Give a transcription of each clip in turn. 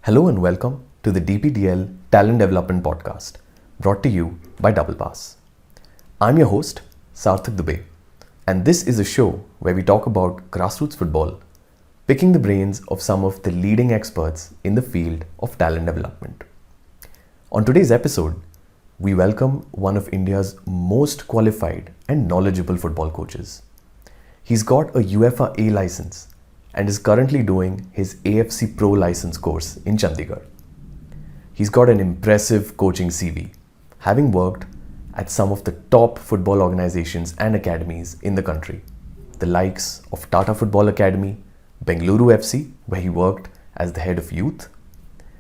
Hello and welcome to the DPDL Talent Development Podcast, brought to you by Double Pass. I'm your host, Sarthak Dubey, and this is a show where we talk about grassroots football, picking the brains of some of the leading experts in the field of talent development. On today's episode, we welcome one of India's most qualified and knowledgeable football coaches. He's got a UEFA A license and is currently doing his AFC Pro license course in Chandigarh. He's got an impressive coaching CV, having worked at some of the top football organizations and academies in the country, the likes of Tata Football Academy, Bengaluru FC, where he worked as the head of youth,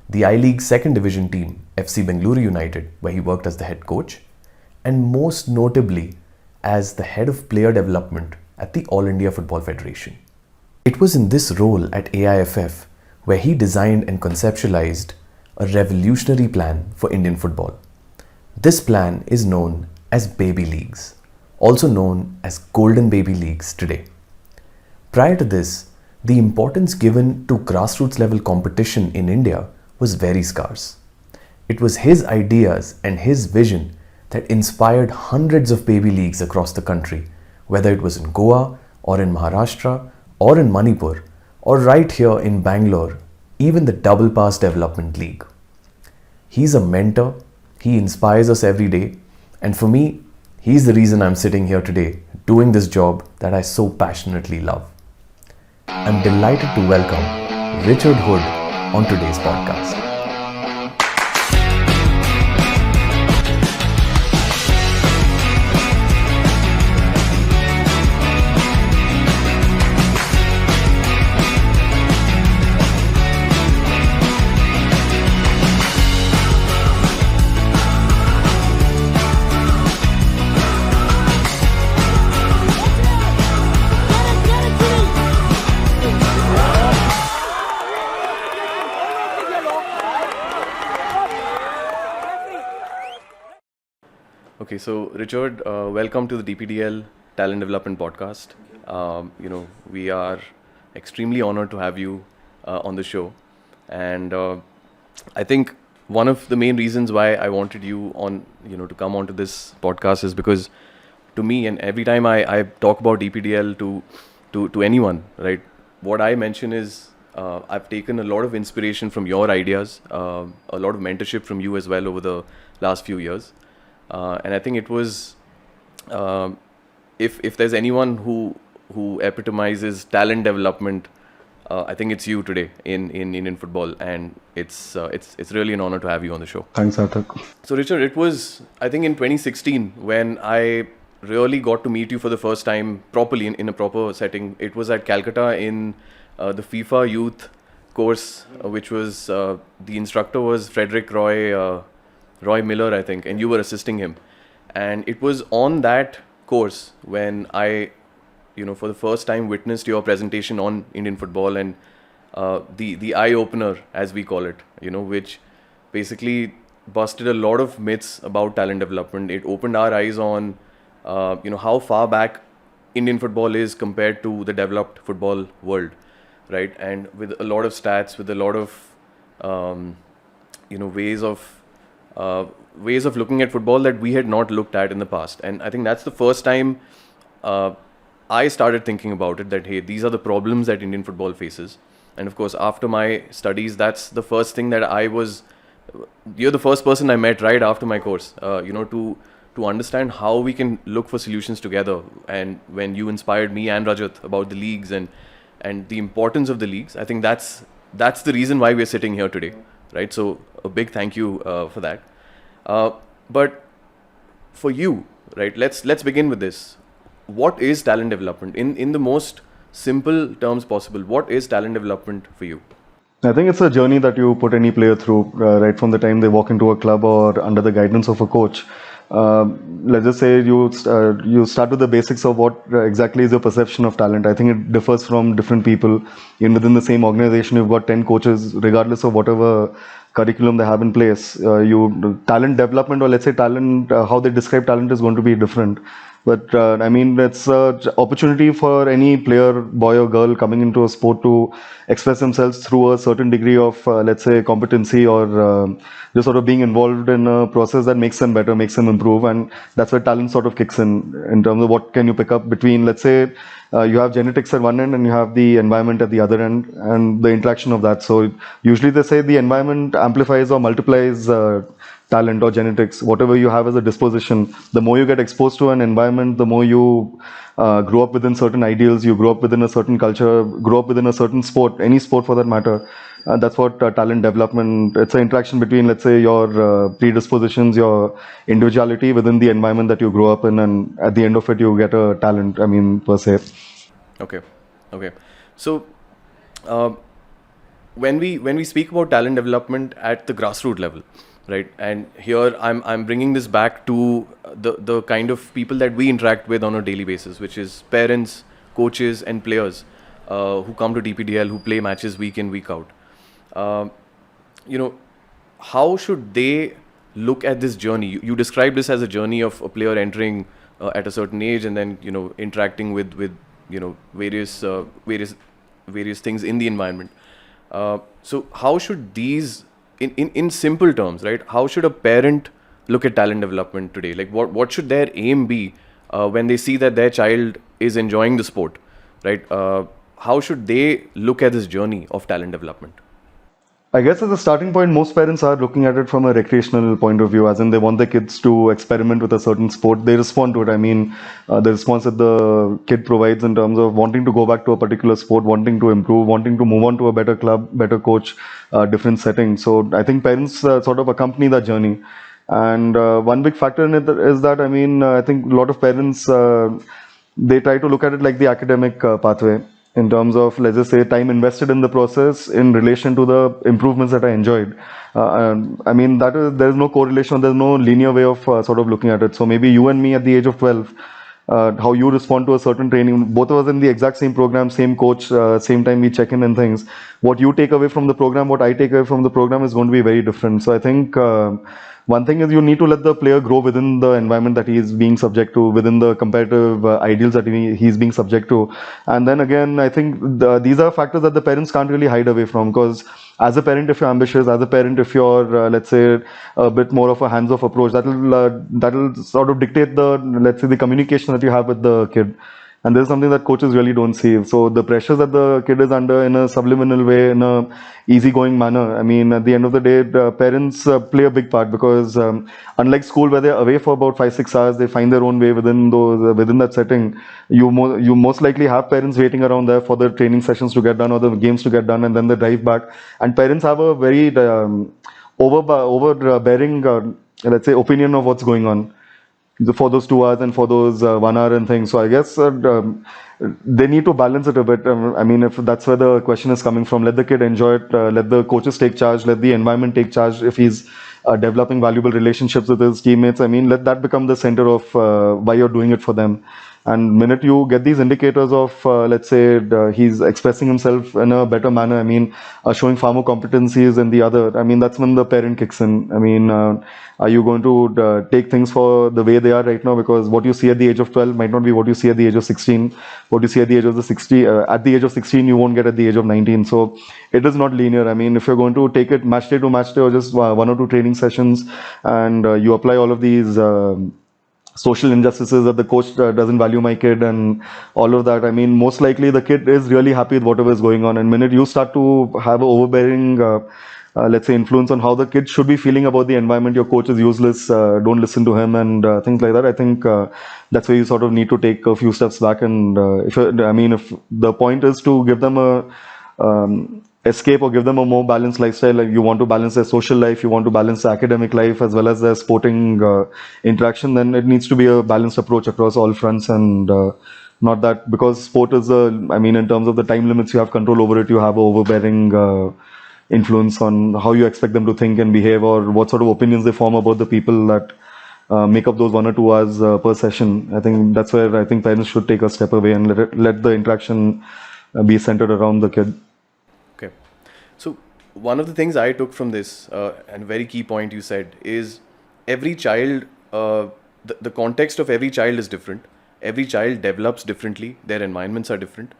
the I-League second division team, FC Bengaluru United, where he worked as the head coach, and most notably as the head of player development at the All India Football Federation. It was in this role at AIFF where he designed and conceptualized a revolutionary plan for Indian football. This plan is known as Baby Leagues, also known as Golden Baby Leagues today. Prior to this, the importance given to grassroots level competition in India was very scarce. It was his ideas and his vision that inspired hundreds of baby leagues across the country, whether it was in Goa or in Maharashtra or in Manipur, or right here in Bangalore, even the Double Pass Development League. He's a mentor, he inspires us every day, and for me, he's the reason I'm sitting here today doing this job that I so passionately love. I'm delighted to welcome Richard Hood on today's podcast. Okay, so Richard, welcome to the DPDL Talent Development Podcast. We are extremely honored to have you on the show, and I think one of the main reasons why I wanted you on, to come onto this podcast is because, to me, and every time I talk about DPDL to anyone, right, what I mention is I've taken a lot of inspiration from your ideas, a lot of mentorship from you as well over the last few years. And I think it was, if there's anyone who epitomizes talent development, I think it's you today in Indian football, and it's really an honor to have you on the show. Thanks, Sarthak. So Richard, it was, I think, in 2016 when I really got to meet you for the first time properly in a proper setting. It was at Calcutta in the FIFA Youth course, which was the instructor was Frederick Roy Miller, I think, and you were assisting him. And it was on that course when I, for the first time witnessed your presentation on Indian football and the eye-opener, as we call it, which basically busted a lot of myths about talent development. It opened our eyes on, how far back Indian football is compared to the developed football world, right? And with a lot of stats, with a lot of, ways of looking at football that we had not looked at in the past. And I think that's the first time I started thinking about it, that, hey, these are the problems that Indian football faces. And of course, after my studies, that's the first thing that you're the first person I met right after my course, to understand how we can look for solutions together. And when you inspired me and Rajat about the leagues and the importance of the leagues, I think that's the reason why we're sitting here today. Right, so a big thank you for that. But for you, right, let's begin with this. What is talent development in the most simple terms possible? What is talent development for you? I think it's a journey that you put any player through, right from the time they walk into a club or under the guidance of a coach. Let's just say you start with the basics of what exactly is your perception of talent. I think it differs from different people. Even within the same organization, you've got 10 coaches, regardless of whatever curriculum they have in place. Talent development, or let's say talent, how they describe talent is going to be different. But I mean, it's an opportunity for any player, boy or girl, coming into a sport to express themselves through a certain degree of, let's say, competency, or just sort of being involved in a process that makes them better, makes them improve. And that's where talent sort of kicks in terms of what can you pick up between, let's say, you have genetics at one end and you have the environment at the other end, and the interaction of that. So usually they say the environment amplifies or multiplies talent or genetics, whatever you have as a disposition. The more you get exposed to an environment, the more you grow up within certain ideals, you grow up within a certain culture, grow up within a certain sport, any sport for that matter. That's what talent development, it's an interaction between, let's say, your predispositions, your individuality within the environment that you grow up in, and at the end of it you get a talent, I mean, per se. Okay. So when we speak about talent development at the grassroots level, right? And here I'm bringing this back to the kind of people that we interact with on a daily basis, which is parents, coaches, and players who come to DPDL, who play matches week in, week out. How should they look at this journey? You described this as a journey of a player entering at a certain age, and then interacting with various things in the environment. So how should these, in simple terms, right? How should a parent look at talent development today? Like what should their aim be when they see that their child is enjoying the sport, right? How should they look at this journey of talent development? I guess as a starting point, most parents are looking at it from a recreational point of view, as in they want their kids to experiment with a certain sport. They respond to it. I mean, the response that the kid provides in terms of wanting to go back to a particular sport, wanting to improve, wanting to move on to a better club, better coach, different setting. So I think parents sort of accompany that journey. And one big factor in it is that, I mean, I think a lot of parents, they try to look at it like the academic pathway, in terms of, let's just say, time invested in the process in relation to the improvements that I enjoyed. I mean, there's no correlation, there's no linear way of sort of looking at it. So maybe you and me at the age of 12, how you respond to a certain training, both of us in the exact same program, same coach, same time we check in and things. What you take away from the program, what I take away from the program is going to be very different. So I think one thing is you need to let the player grow within the environment that he is being subject to, within the competitive ideals that he's being subject to. And then again, I think these are factors that the parents can't really hide away from, because as a parent, if you're ambitious, as a parent, if you're, let's say, a bit more of a hands-off approach, that'll sort of dictate the, let's say, the communication that you have with the kid. And this is something that coaches really don't see. So the pressures that the kid is under in a subliminal way, in a easygoing manner, I mean, at the end of the day, the parents play a big part, because unlike school, where they're away for about 5-6 hours, they find their own way within that setting. You most likely have parents waiting around there for the training sessions to get done or the games to get done, and then they drive back. And parents have a very overbearing, let's say, opinion of what's going on for those 2 hours and for those 1 hour and things. So I guess they need to balance it a bit. I mean, if that's where the question is coming from, let the kid enjoy it, let the coaches take charge, let the environment take charge. If he's developing valuable relationships with his teammates, I mean, let that become the center of why you're doing it for them. And minute you get these indicators of, let's say, he's expressing himself in a better manner, I mean, showing far more competencies than the other, I mean, that's when the parent kicks in. I mean, are you going to take things for the way they are right now? Because what you see at the age of 12 might not be what you see at the age of 16. What you see at the age of at the age of 16, you won't get at the age of 19. So it is not linear. I mean, if you're going to take it match day to match day, or just 1 or 2 training sessions, and you apply all of these social injustices that the coach doesn't value my kid and all of that, I mean, most likely the kid is really happy with whatever is going on. And minute you start to have an overbearing, let's say, influence on how the kid should be feeling about the environment, your coach is useless, don't listen to him, and things like that, I think that's where you sort of need to take a few steps back. And if the point is to give them a escape, or give them a more balanced lifestyle, like you want to balance their social life, you want to balance their academic life as well as their sporting interaction, then it needs to be a balanced approach across all fronts. And not that because sport is I mean, in terms of the time limits, you have control over it, you have an overbearing influence on how you expect them to think and behave, or what sort of opinions they form about the people that make up those 1 or 2 hours per session. I think that's where I think parents should take a step away and let the interaction be centered around the kid. Okay. So one of the things I took from this, and very key point you said, is every child, the context of every child is different. every child develops differently. Their environments are different.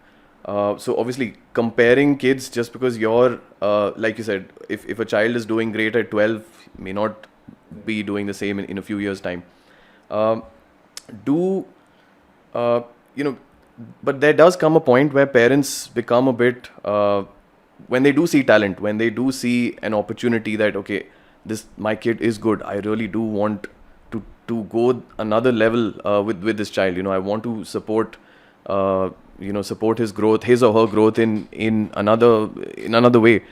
So obviously, comparing kids just because you're, like you said, if a child is doing great at 12, may not be doing the same in a few years' time. Do you know? But there does come a point where parents become a bit when they do see talent, when they do see an opportunity that okay, this my kid is good. I really do want to go another level with this child. I want to support support his growth, his or her growth in another way.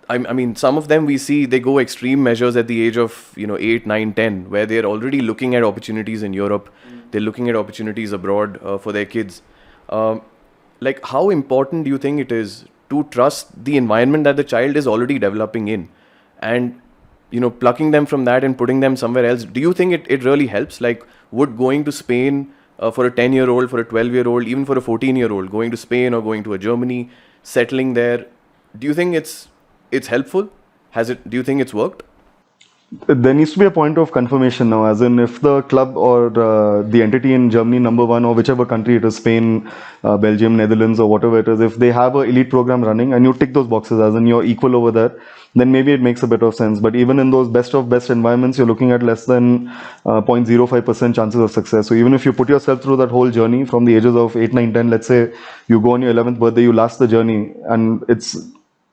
I mean, some of them we see they go extreme measures at the age of 8, 9, 10, where they're already looking at opportunities in Europe. They're looking at opportunities abroad for their kids. Like, how important do you think it is to trust the environment that the child is already developing in, and plucking them from that and putting them somewhere else? Do you think it really helps? Like, would going to Spain for a 10-year-old, for a 12-year-old, even for a 14-year-old, going to Spain or going to a Germany, settling there, do you think it's helpful? Do you think it's worked? There needs to be a point of confirmation now, as in if the club or the entity in Germany, number one, or whichever country it is, Spain, Belgium, Netherlands, or whatever it is, if they have an elite program running and you tick those boxes, as in you're equal over there, then maybe it makes a bit of sense. But even in those best of best environments, you're looking at less than 0.05% chances of success. So even if you put yourself through that whole journey from the ages of 8, 9, 10, let's say you go on your 11th birthday, you last the journey, and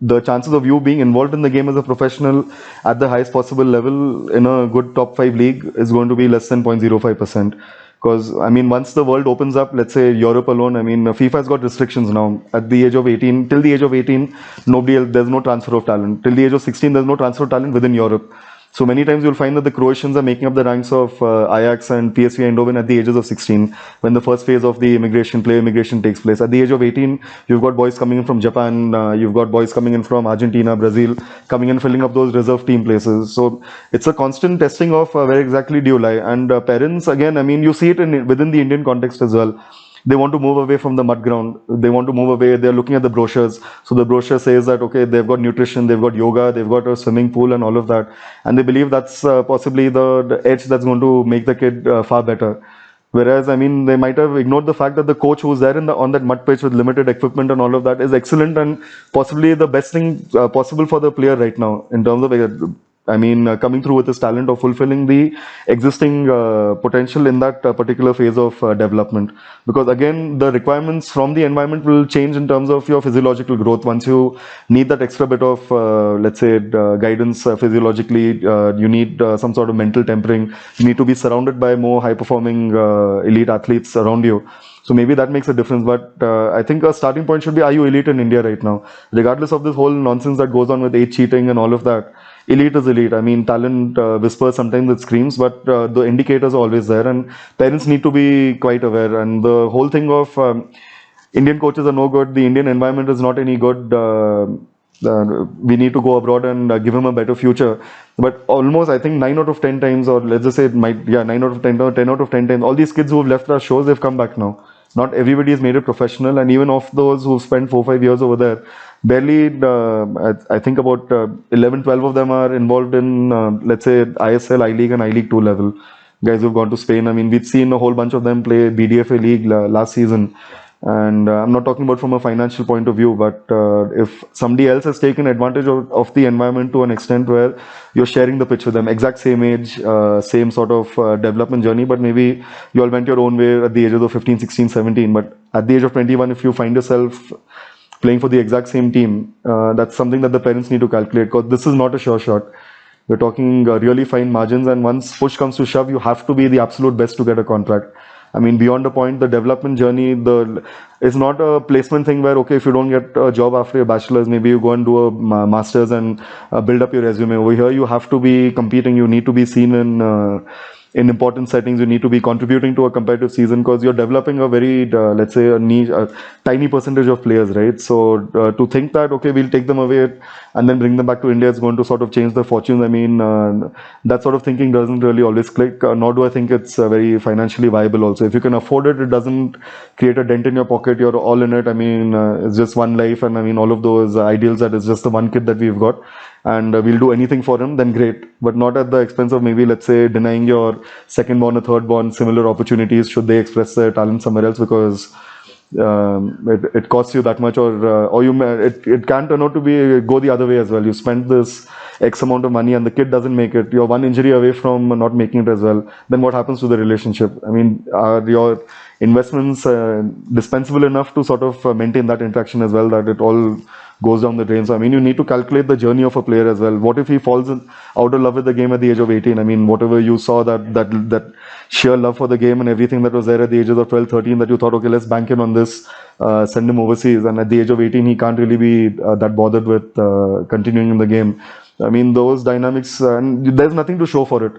the chances of you being involved in the game as a professional at the highest possible level in a good top 5 league is going to be less than 0.05%. Because, I mean, once the world opens up, let's say Europe alone, I mean, FIFA has got restrictions now. At the age of 18, till the age of 18, there's no transfer of talent. Till the age of 16, there's no transfer of talent within Europe. So many times you'll find that the Croatians are making up the ranks of Ajax and PSV Eindhoven at the ages of 16, when the first phase of the immigration takes place. At the age of 18, you've got boys coming in from Japan, you've got boys coming in from Argentina, Brazil, coming in filling up those reserve team places. So it's a constant testing of where exactly do you lie. And parents, again, I mean, you see it within the Indian context as well. They want to move away from the mud ground. They want to move away. They're looking at the brochures. So the brochure says that, okay, they've got nutrition, they've got yoga, they've got a swimming pool and all of that. And they believe that's possibly the edge that's going to make the kid far better. Whereas, I mean, they might have ignored the fact that the coach who's there on that mud pitch with limited equipment and all of that is excellent and possibly the best thing possible for the player right now in terms of coming through with his talent of fulfilling the existing potential in that particular phase of development. Because again, the requirements from the environment will change in terms of your physiological growth. Once you need that extra bit of, let's say, guidance physiologically, you need some sort of mental tempering. You need to be surrounded by more high-performing elite athletes around you. So maybe that makes a difference. But I think a starting point should be, are you elite in India right now? Regardless of this whole nonsense that goes on with age cheating and all of that. Elite is elite. I mean, talent whispers, sometimes it screams, but the indicators are always there, and parents need to be quite aware. And the whole thing of Indian coaches are no good, the Indian environment is not any good, we need to go abroad and give him a better future. But almost, I think 9 out of 10 times, or let's just say 9 out of 10 or 10 out of 10 times, all these kids who have left our shows, they've come back now. Not everybody has made it professional, and even of those who spent 4-5 years over there, barely, I think about 11-12 of them are involved in, let's say, ISL, I-League and I-League 2 level. Guys who've gone to Spain. I mean, we've seen a whole bunch of them play BDFA League last season. And I'm not talking about from a financial point of view, but if somebody else has taken advantage of the environment to an extent where you're sharing the pitch with them, exact same age, same sort of development journey, but maybe you all went your own way at the ages of 15, 16, 17. But at the age of 21, if you find yourself playing for the exact same team, that's something that the parents need to calculate, because this is not a sure shot. We're talking really fine margins, and once push comes to shove, you have to be the absolute best to get a contract. I mean, beyond the point, the development journey, is not a placement thing where, okay, if you don't get a job after your bachelor's, maybe you go and do a master's and build up your resume. Over here, you have to be competing. You need to be seen in important settings. You need to be contributing to a competitive season, because you're developing a very, let's say, a tiny percentage of players, right? So to think that, okay, we'll take them away and then bring them back to India, is going to sort of change their fortunes. I mean, that sort of thinking doesn't really always click, nor do I think it's very financially viable also. If you can afford it, it doesn't create a dent in your pocket. You're all in it. I mean, it's just one life, and I mean, all of those ideals that it's just the one kid that we've got, and we'll do anything for him, then great. But not at the expense of maybe, let's say, denying your second born or third born similar opportunities should they express their talent somewhere else, because it costs you that much, or it can turn out to be go the other way as well. You spend this X amount of money and the kid doesn't make it. You're one injury away from not making it as well. Then what happens to the relationship? I mean, are your investments dispensable enough to sort of maintain that interaction as well, that it all goes down the drain? So I mean, you need to calculate the journey of a player as well. What if he falls out of love with the game at the age of 18? I mean, whatever you saw, that sheer love for the game and everything that was there at the ages of 12, 13, that you thought, okay, let's bank in on this, send him overseas, and at the age of 18 he can't really be that bothered with continuing in the game. I mean, those dynamics, and there's nothing to show for it.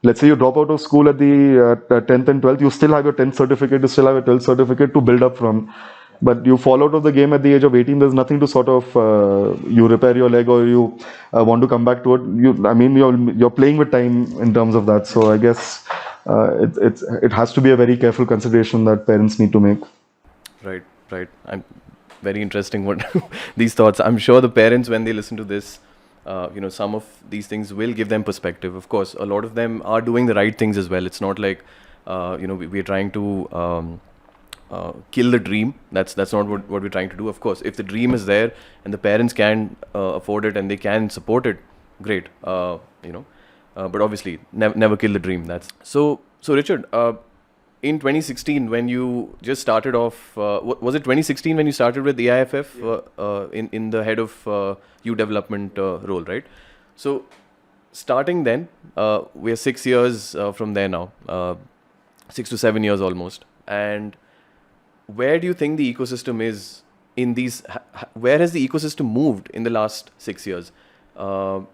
Let's say you drop out of school at the 10th and 12th, you still have your 10th certificate, you still have a 12th certificate to build up from. But you fall out of the game at the age of 18, there's nothing to sort of, you repair your leg or you want to come back to it. I mean, you're playing with time in terms of that. So I guess it has to be a very careful consideration that parents need to make. Right. I'm very interesting what these thoughts. I'm sure the parents, when they listen to this, some of these things will give them perspective. Of course, a lot of them are doing the right things as well. It's not like, we're trying to kill the dream. That's not what we're trying to do. Of course, if the dream is there and the parents can afford it and they can support it, great. But obviously, never kill the dream. So Richard, in 2016, when you just started off, was it 2016 when you started with the AIFF in the head of youth development role, right? So starting then, we are 6 years from there now, 6 to 7 years almost. And where do you think the ecosystem is in these? Where has the ecosystem moved in the last 6 years? Do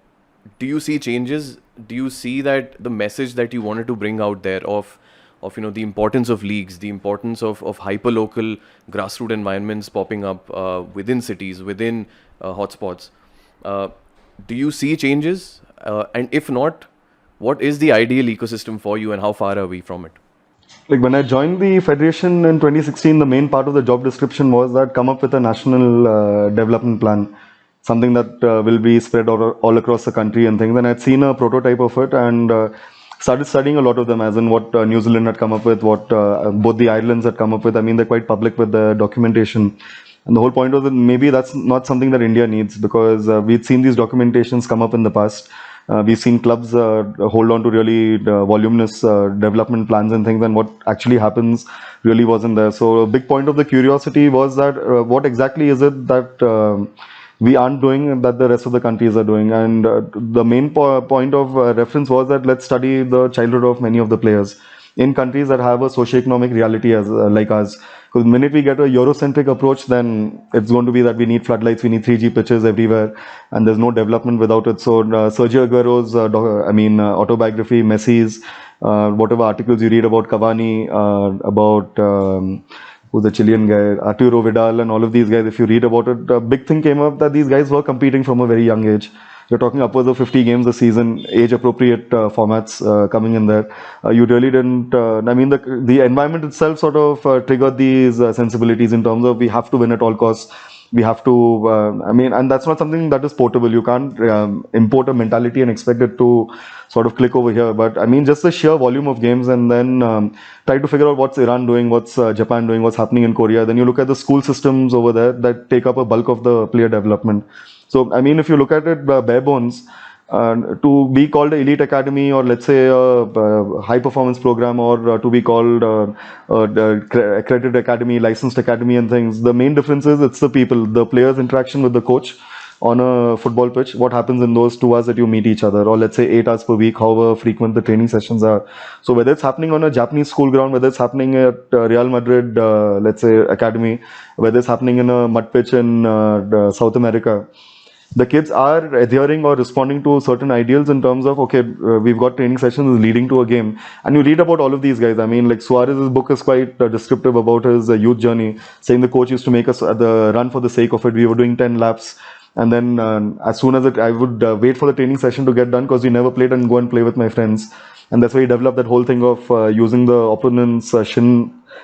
you see changes? Do you see that the message that you wanted to bring out there of the importance of leagues, the importance of hyper-local grassroots environments popping up within cities, within hotspots? Do you see changes? And if not, what is the ideal ecosystem for you and how far are we from it? Like when I joined the federation in 2016, the main part of the job description was that come up with a national development plan, something that will be spread all across the country and things. And I'd seen a prototype of it and started studying a lot of them, as in what New Zealand had come up with, what both the islands had come up with. I mean, they're quite public with the documentation. And the whole point was that maybe that's not something that India needs, because we'd seen these documentations come up in the past. We've seen clubs hold on to really voluminous development plans and things, and what actually happens really wasn't there. So a big point of the curiosity was that what exactly is it that we aren't doing that the rest of the countries are doing? And the main point of reference was that let's study the childhood of many of the players in countries that have a socioeconomic reality as like us. Because the minute we get a Eurocentric approach, then it's going to be that we need floodlights, we need 3G pitches everywhere, and there's no development without it. So Sergio Aguero's autobiography, Messi's, whatever articles you read about Cavani, about who's the Chilean guy, Arturo Vidal, and all of these guys, if you read about it, a big thing came up that these guys were competing from a very young age. You're talking upwards of 50 games a season, age-appropriate formats coming in there. You really didn't. I mean, the environment itself sort of triggered these sensibilities in terms of we have to win at all costs. We have to. And that's not something that is portable. You can't import a mentality and expect it to sort of click over here. But I mean, just the sheer volume of games, and then try to figure out what's Iran doing, what's Japan doing, what's happening in Korea. Then you look at the school systems over there that take up a bulk of the player development. So, I mean, if you look at it bare bones, to be called an elite academy, or let's say a high performance program, or to be called accredited academy, licensed academy and things, the main difference is it's the people, the players' interaction with the coach on a football pitch, what happens in those 2 hours that you meet each other, or let's say 8 hours per week, however frequent the training sessions are. So whether it's happening on a Japanese school ground, whether it's happening at Real Madrid, let's say academy, whether it's happening in a mud pitch in South America, the kids are adhering or responding to certain ideals in terms of, okay, we've got training sessions leading to a game. And you read about all of these guys. I mean, like Suárez's book is quite descriptive about his youth journey, saying the coach used to make us the run for the sake of it. We were doing 10 laps. And then as soon as I would wait for the training session to get done, because we never played, and go and play with my friends. And that's why he developed that whole thing of using the opponent's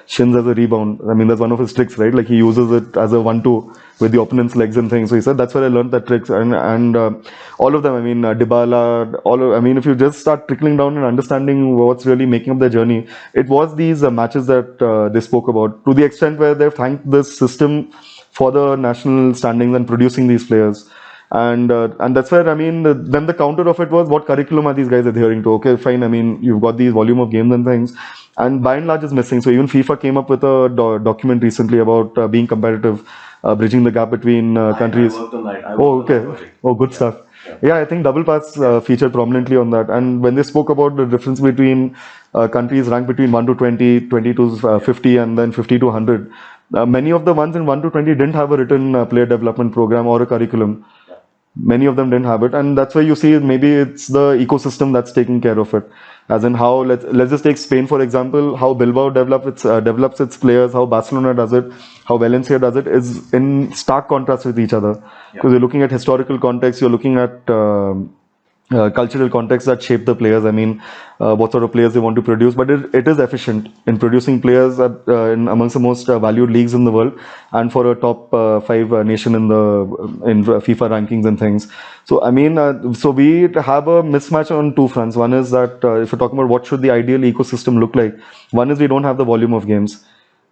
shins as a rebound. I mean, that's one of his tricks, right? Like he uses it as a 1-2 with the opponent's legs and things. So he said that's where I learned that tricks, and all of them. I mean, Dybala, I mean, if you just start trickling down and understanding what's really making up their journey, it was these matches that they spoke about, to the extent where they've thanked this system for the national standings and producing these players. And that's where, I mean, then the counter of it was, what curriculum are these guys adhering to? Okay, fine. I mean, you've got these volume of games and things, and by and large is missing. So even FIFA came up with a document recently about being competitive, bridging the gap between countries. I worked on that. Oh, okay. Oh, good stuff. Yeah, I think Double Pass featured prominently on that. And when they spoke about the difference between countries ranked between 1 to 20, 20 to 50, and then 50 to 100, many of the ones in 1 to 20 didn't have a written player development program or a curriculum. Many of them didn't have it, and that's why you see maybe it's the ecosystem that's taking care of it. As in how, let's just take Spain for example, how Bilbao develops its players, how Barcelona does it, how Valencia does it, is in stark contrast with each other. Because you're looking at historical context, you're looking at cultural context that shape the players. I mean, what sort of players they want to produce, but it is efficient in producing players in amongst the most valued leagues in the world, and for a top 5 nation in FIFA rankings and things. So I mean, so we have a mismatch on two fronts. One is that if you're talking about what should the ideal ecosystem look like, one is we don't have the volume of games.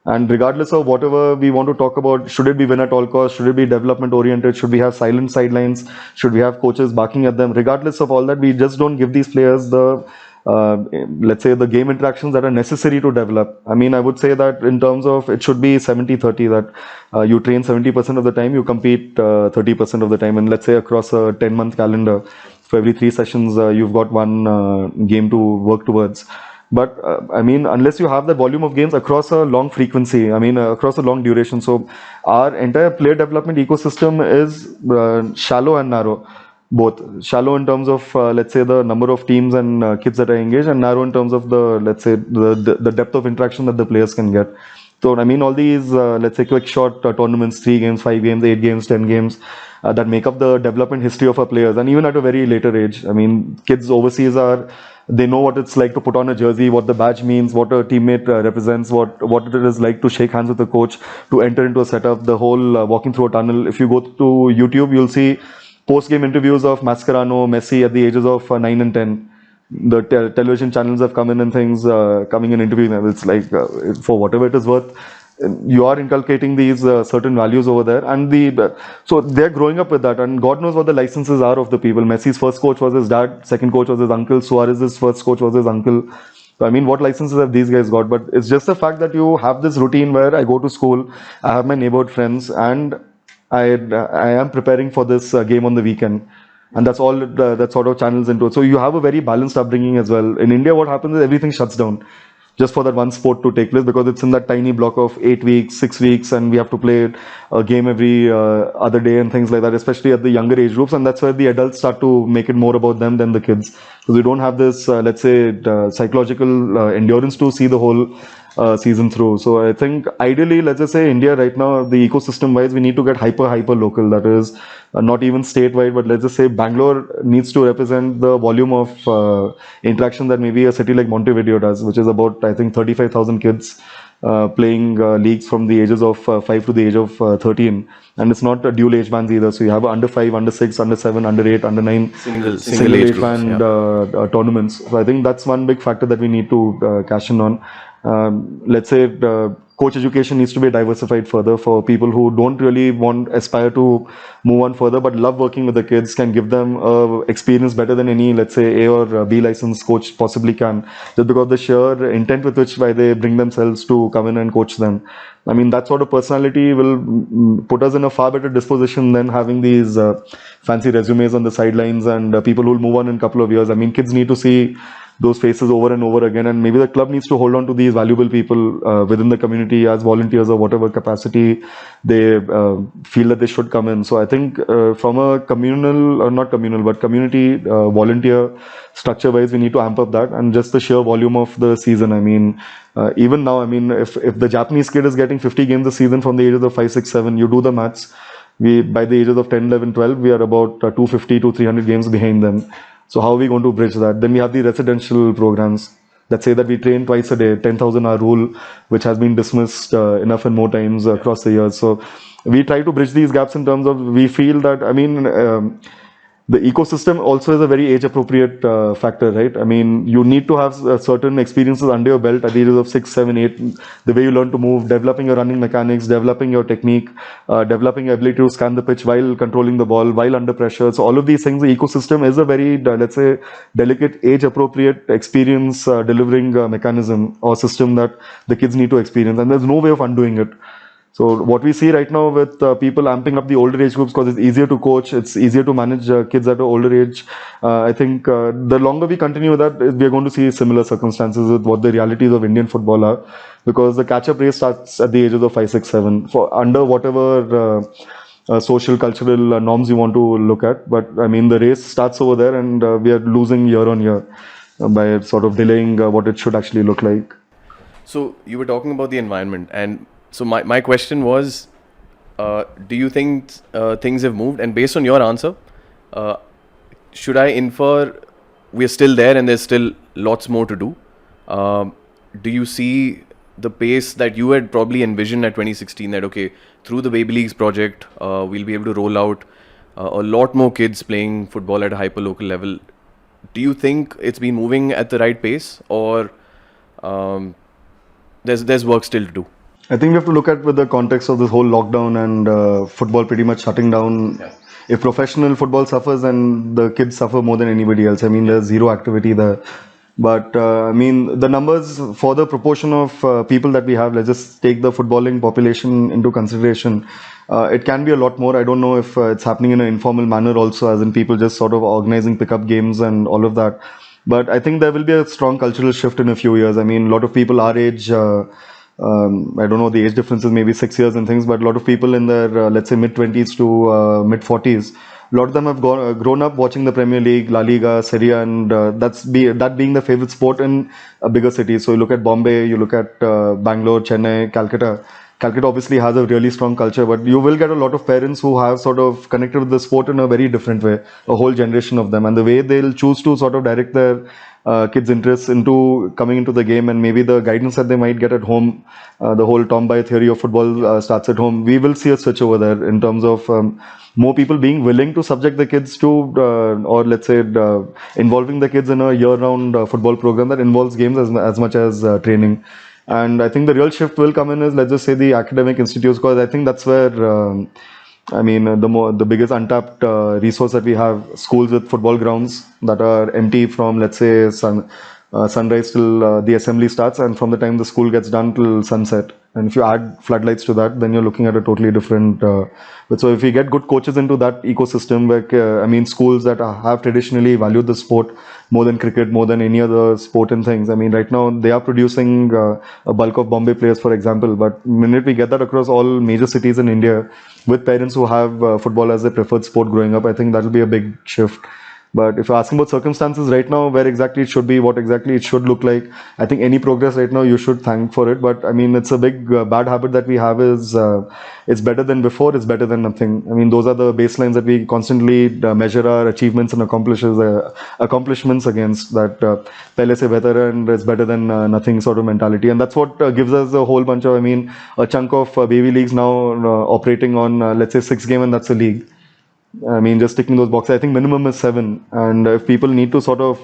And regardless of whatever we want to talk about, should it be win at all costs? Should it be development oriented? Should we have silent sidelines? Should we have coaches barking at them? Regardless of all that, we just don't give these players the, let's say, the game interactions that are necessary to develop. I mean, I would say that in terms of, it should be 70-30, that you train 70% of the time, you compete 30% of the time. And let's say across a 10-month calendar, for every 3 sessions, you've got one game to work towards. But I mean, unless you have the volume of games across a long frequency, I mean, across a long duration. So our entire player development ecosystem is shallow and narrow. Both shallow in terms of, let's say, the number of teams and kids that are engaged, and narrow in terms of the, let's say, the depth of interaction that the players can get. So I mean, all these, let's say, quick short tournaments, 3 games, 5 games, 8 games, 10 games, that make up the development history of our players. And even at a very later age, I mean, kids overseas they know what it's like to put on a jersey, what the badge means, what a teammate represents, what it is like to shake hands with the coach, to enter into a setup, the whole walking through a tunnel. If you go to YouTube, you'll see post-game interviews of Mascherano, Messi at the ages of 9 and 10. The television channels have come in and things, coming and interviewing them. It's like, for whatever it is worth, you are inculcating these certain values over there, and so they're growing up with that, and God knows what the licenses are of the people. Messi's first coach was his dad, second coach was his uncle, Suarez's first coach was his uncle. So I mean, what licenses have these guys got? But it's just the fact that you have this routine where I go to school, I have my neighborhood friends, and I am preparing for this game on the weekend. And that's all that sort of channels into it. So you have a very balanced upbringing as well. In India, what happens is everything shuts down just for that one sport to take place, because it's in that tiny block of 8 weeks, 6 weeks, and we have to play a game every other day and things like that, especially at the younger age groups. And that's where the adults start to make it more about them than the kids, because we don't have this, let's say, psychological endurance to see the whole season through. So I think ideally, let's just say India right now, the ecosystem wise, we need to get hyper local. That is not even statewide, but let's just say Bangalore needs to represent the volume of interaction that maybe a city like Montevideo does, which is about, I think, 35,000 kids playing leagues from the ages of 5 to the age of 13. And it's not a dual age bands either. So you have under 5, under 6, under 7, under 8, under 9 single age band tournaments. So I think that's one big factor that we need to cash in on. Let's say coach education needs to be diversified further for people who don't really aspire to move on further, but love working with the kids, can give them experience better than any, let's say, A or B licensed coach possibly can, just because of the sheer intent with which why they bring themselves to come in and coach them. I mean, that sort of personality will put us in a far better disposition than having these fancy resumes on the sidelines and people who will move on in a couple of years. I mean, kids need to see those faces over and over again, and maybe the club needs to hold on to these valuable people within the community as volunteers or whatever capacity they feel that they should come in. So I think from a community volunteer structure wise, we need to amp up that, and just the sheer volume of the season. I mean, even now, I mean, if the Japanese kid is getting 50 games a season from the ages of 5, 6, 7, you do the maths. By the ages of 10, 11, 12, we are about 250 to 300 games behind them. So how are we going to bridge that? Then we have the residential programs that say that we train twice a day, 10,000 hour rule, which has been dismissed enough and more times across the years. So we try to bridge these gaps in terms of, we feel that, the ecosystem also is a very age appropriate factor, right? I mean, you need to have certain experiences under your belt at the ages of 6, 7, 8. The way you learn to move, developing your running mechanics, developing your technique, developing your ability to scan the pitch while controlling the ball, while under pressure. So all of these things, the ecosystem is a very, let's say, delicate, age appropriate experience delivering mechanism or system that the kids need to experience, and there's no way of undoing it. So what we see right now with people amping up the older age groups, because it's easier to coach, it's easier to manage kids at an older age. I think the longer we continue with that, we are going to see similar circumstances with what the realities of Indian football are, because the catch-up race starts at the ages of 5, 6, 7, for under whatever social, cultural norms you want to look at. But I mean, the race starts over there, and we are losing year on year by sort of delaying what it should actually look like. So you were talking about the environment, and so my question was, do you think things have moved? And based on your answer, should I infer we're still there and there's still lots more to do? Do you see the pace that you had probably envisioned at 2016, that okay, through the Baby Leagues project, we'll be able to roll out a lot more kids playing football at a hyper-local level? Do you think it's been moving at the right pace, or there's work still to do? I think we have to look at with the context of this whole lockdown and football pretty much shutting down. Yeah. If professional football suffers, and the kids suffer more than anybody else. I mean, there's zero activity there. But I mean, the numbers for the proportion of people that we have, let's just take the footballing population into consideration. It can be a lot more. I don't know if it's happening in an informal manner also, as in people just sort of organizing pickup games and all of that. But I think there will be a strong cultural shift in a few years. I mean, a lot of people our age, I don't know the age differences, maybe 6 years and things, but a lot of people in their, let's say, mid-20s to mid-40s, a lot of them have grown up watching the Premier League, La Liga, Serie A, and that being the favorite sport in a bigger cities. So you look at Bombay, you look at Bangalore, Chennai, Calcutta. Calcutta obviously has a really strong culture, but you will get a lot of parents who have sort of connected with the sport in a very different way, a whole generation of them, and the way they'll choose to sort of direct their kids' interests into coming into the game, and maybe the guidance that they might get at home, the whole Tomboy theory of football starts at home. We will see a switch over there in terms of more people being willing to subject the kids to, or let's say, involving the kids in a year-round football program that involves games as much as training. And I think the real shift will come in is, let's just say, the academic institutes, because I think that's where the biggest untapped resource that we have, schools with football grounds that are empty from, let's say, sunrise till the assembly starts, and from the time the school gets done till sunset. And if you add floodlights to that, then you're looking at a totally different. But so if we get good coaches into that ecosystem, where schools that have traditionally valued the sport more than cricket, more than any other sport and things. I mean, right now they are producing a bulk of Bombay players, for example. But the minute we get that across all major cities in India, with parents who have football as their preferred sport growing up, I think that will be a big shift. But if you're asking about circumstances right now, where exactly it should be, what exactly it should look like, I think any progress right now you should thank for it. But I mean, it's a big bad habit that we have is it's better than before, it's better than nothing. I mean, those are the baselines that we constantly measure our achievements and accomplishments against, that pehle se behtar hai and it's better than nothing sort of mentality. And that's what gives us a whole bunch of, a chunk of baby leagues now operating on, let's say, 6 games, and that's a league. I mean, just ticking those boxes. I think minimum is 7, and if people need to sort of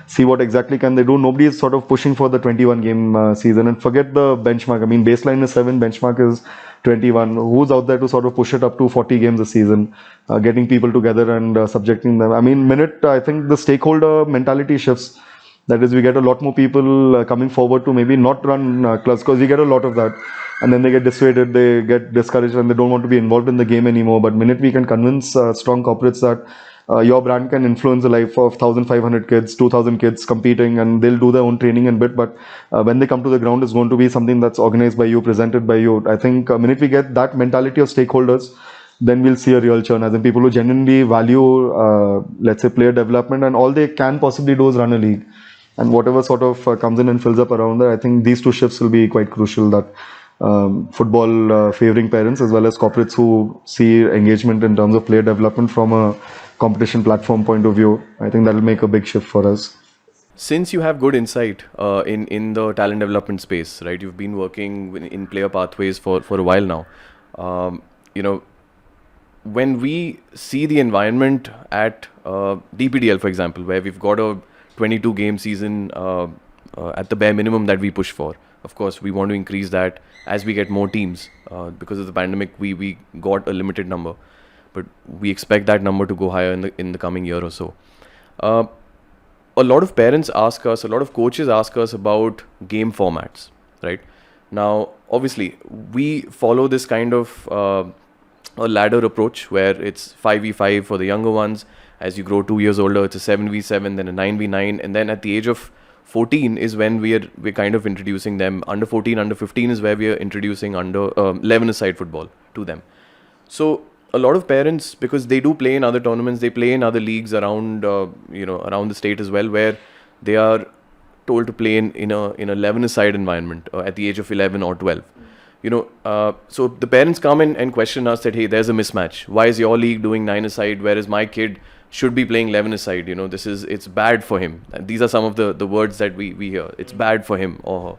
see what exactly can they do, nobody is sort of pushing for the 21 game season. And forget the benchmark. I mean, baseline is 7, benchmark is 21. Who's out there to sort of push it up to 40 games a season, getting people together and subjecting them? I mean, I think the stakeholder mentality shifts. That is, we get a lot more people coming forward to maybe not run clubs, because we get a lot of that. And then they get dissuaded, they get discouraged, and they don't want to be involved in the game anymore. But minute we can convince strong corporates that your brand can influence the life of 1,500 kids, 2,000 kids competing, and they'll do their own training and bit. But when they come to the ground, it's going to be something that's organized by you, presented by you. I think minute we get that mentality of stakeholders, then we'll see a real churn, as in people who genuinely value, let's say, player development, and all they can possibly do is run a league. And whatever sort of comes in and fills up around there, I think these two shifts will be quite crucial, that football favoring parents as well as corporates who see engagement in terms of player development from a competition platform point of view. I think that will make a big shift for us. Since you have good insight in the talent development space, right? You've been working in player pathways for a while now. you know, when we see the environment at DPDL, for example, where we've got a 22 game season at the bare minimum that we push for. Of course, we want to increase that as we get more teams. Because of the pandemic, we got a limited number, but we expect that number to go higher in the coming year or so. A lot of parents ask us, a lot of coaches ask us about game formats, right? Now, obviously, we follow this kind of a ladder approach where it's 5v5 for the younger ones. As you grow 2 years older, it's a 7v7, then a 9v9, and then at the age of 14 is when we're kind of introducing them. Under 14, under 15 is where we are introducing under 11-a-side football to them. So a lot of parents, because they do play in other tournaments, they play in other leagues around around the state as well, where they are told to play in a 11-a-side environment at the age of 11 or 12. So the parents come in and question us that, hey, there's a mismatch. Why is your league doing 9-a-side, whereas my kid should be playing 11-a-side? It's bad for him. And these are some of the words that we hear. It's bad for him or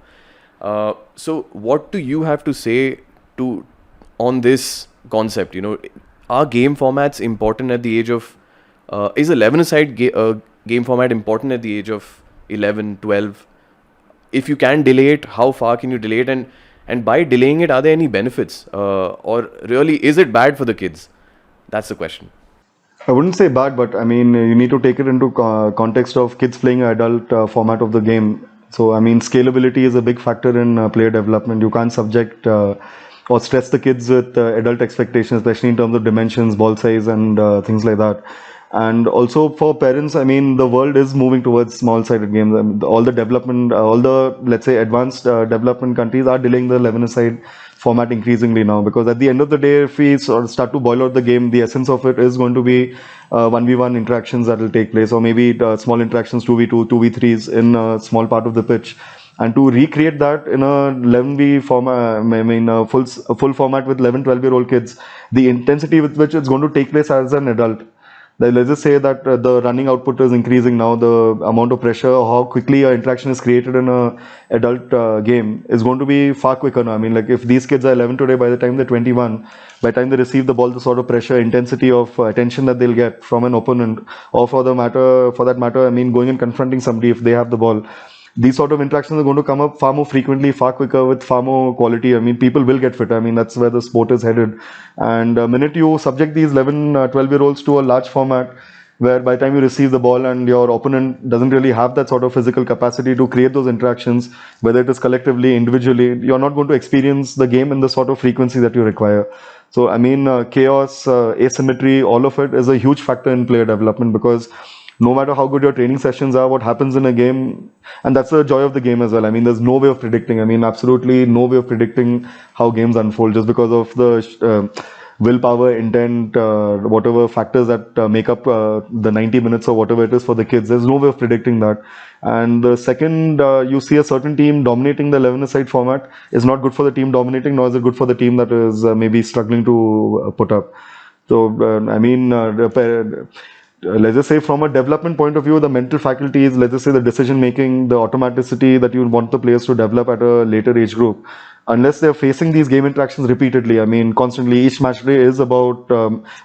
her. So what do you have to say on this concept? Are game formats important at the age of, is 11-a-side game format important at the age of 11, 12? If you can delay it, how far can you delay it? And by delaying it, are there any benefits? Or really, is it bad for the kids? That's the question. I wouldn't say bad, but I mean, you need to take it into context of kids playing adult format of the game. So, I mean, scalability is a big factor in player development. You can't subject or stress the kids with adult expectations, especially in terms of dimensions, ball size, and things like that. And also for parents, I mean, the world is moving towards small-sided games. I mean, all the development, all the, let's say, advanced development countries are delaying the 11-a-side format increasingly now, because at the end of the day, if we sort of start to boil out the game, the essence of it is going to be 1v1 interactions that will take place, or maybe small interactions, 2v2, 2v3s in a small part of the pitch. And to recreate that in a 11v format, I mean, a full format with 11, 12-year-old kids, the intensity with which it's going to take place as an adult. Let's just say that the running output is increasing now, the amount of pressure, how quickly an interaction is created in an adult game is going to be far quicker now. I mean, like if these kids are 11 today, by the time they're 21, by the time they receive the ball, the sort of pressure, intensity of attention that they'll get from an opponent, or for that matter, I mean, going and confronting somebody if they have the ball. These sort of interactions are going to come up far more frequently, far quicker, with far more quality. I mean, people will get fit. I mean, that's where the sport is headed. And the minute you subject these 11, 12-year-olds to a large format, where by the time you receive the ball and your opponent doesn't really have that sort of physical capacity to create those interactions, whether it is collectively, individually, you're not going to experience the game in the sort of frequency that you require. So, I mean, chaos, asymmetry, all of it is a huge factor in player development, because no matter how good your training sessions are, what happens in a game, and that's the joy of the game as well. I mean, there's no way of predicting. I mean, absolutely no way of predicting how games unfold, just because of the willpower, intent, whatever factors that make up the 90 minutes or whatever it is for the kids. There's no way of predicting that. And the second you see a certain team dominating the 11-a-side format, is not good for the team dominating, nor is it good for the team that is maybe struggling to put up. So, I mean, let's just say from a development point of view, the mental faculties, let's just say the decision making, the automaticity that you want the players to develop at a later age group, unless they're facing these game interactions repeatedly, I mean, constantly, each match day is about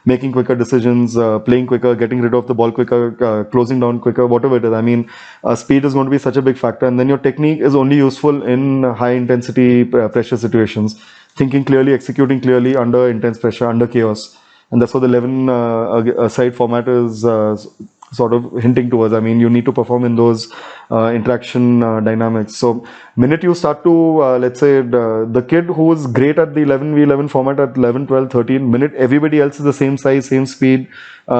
making quicker decisions, playing quicker, getting rid of the ball quicker, closing down quicker, whatever it is. I mean, speed is going to be such a big factor, and then your technique is only useful in high intensity pressure situations, thinking clearly, executing clearly under intense pressure, under chaos. And that's what the 11-side format is sort of hinting towards. I mean, you need to perform in those interaction dynamics. So, minute you start to, let's say, the kid who is great at the 11v11 format at 11, 12, 13, minute everybody else is the same size, same speed,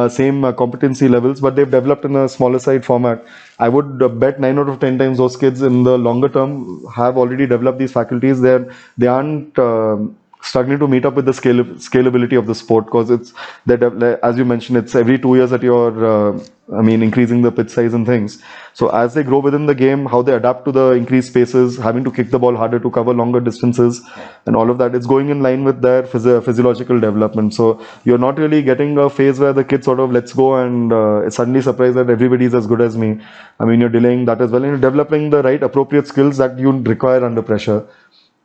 same competency levels, but they've developed in a smaller side format. I would bet 9 out of 10 times those kids in the longer term have already developed these faculties. They aren't struggling to meet up with the scalability of the sport, because it's that, as you mentioned, it's every 2 years that you're increasing the pitch size and things. So as they grow within the game, how they adapt to the increased spaces, having to kick the ball harder to cover longer distances, and all of that, it's going in line with their physiological development. So you're not really getting a phase where the kid sort of lets go and is suddenly surprised that everybody's as good as me. I mean, you're delaying that as well, and you're developing the right appropriate skills that you require under pressure.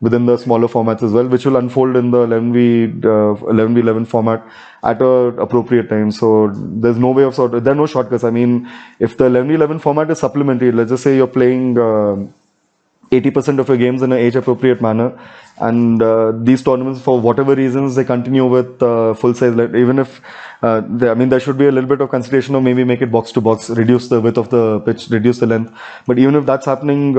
within the smaller formats as well, which will unfold in the 11v11 format at a appropriate time. So there's no way of there are no shortcuts. I mean, if the 11v11 format is supplementary, let's just say you're playing 80% of your games in an age appropriate manner, and these tournaments, for whatever reasons, they continue with full size. Even if there should be a little bit of consideration of maybe make it box to box, reduce the width of the pitch, reduce the length. But even if that's happening,